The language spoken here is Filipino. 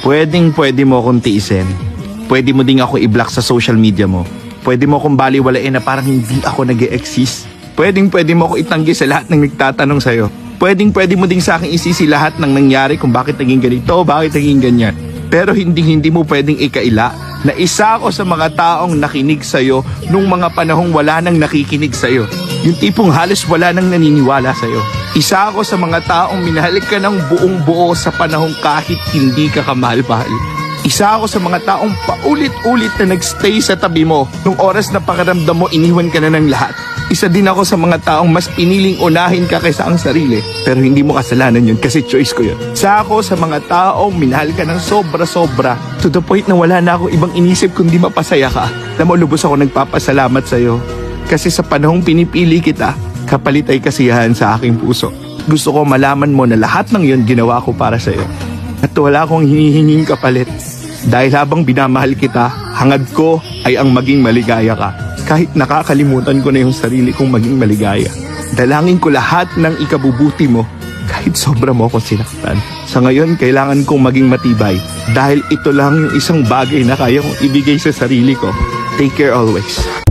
Pwede mo akong tiisin. Pwede mo ding ako i-block sa social media mo. Pwede mo akong baliwalain na parang hindi ako nag-e-exist. Pwede mo ako itanggi sa lahat ng nagtatanong sa'yo. Pwede mo ding sa akin isisi lahat ng nangyari kung bakit naging ganito, bakit naging ganyan. Pero hindi mo pwedeng ikaila na isa ako sa mga taong nakinig sa'yo nung mga panahong wala nang nakikinig sa'yo. Yung tipong halos wala nang naniniwala sa'yo. Isa ako sa mga taong minahal ka ng buong buo sa panahong kahit hindi ka kamahal-mahal. Isa ako sa mga taong paulit-ulit na nagstay sa tabi mo nung oras na pakiramdam mo iniwan ka na ng lahat. Isa din ako sa mga taong mas piniling unahin ka kaysa ang sarili. Pero hindi mo kasalanan yun kasi choice ko yun. Isa ako sa mga taong minahal ka ng sobra-sobra to the point na wala na akong ibang inisip kundi mapasaya ka. Alam mo, lubos ako nagpapasalamat sa'yo. Kasi sa panahong pinipili kita, kapalit ay kasiyahan sa aking puso. Gusto ko malaman mo na lahat ng yun ginawa ko para sa'yo. At wala akong hinihinging kapalit. Dahil habang binamahal kita, hangad ko ay ang maging maligaya ka. Kahit nakakalimutan ko na yung sarili kong maging maligaya. Dalangin ko lahat ng ikabubuti mo kahit sobra mo akong sinaktan. Sa ngayon, kailangan kong maging matibay dahil ito lang yung isang bagay na kaya kong ibigay sa sarili ko. Take care always.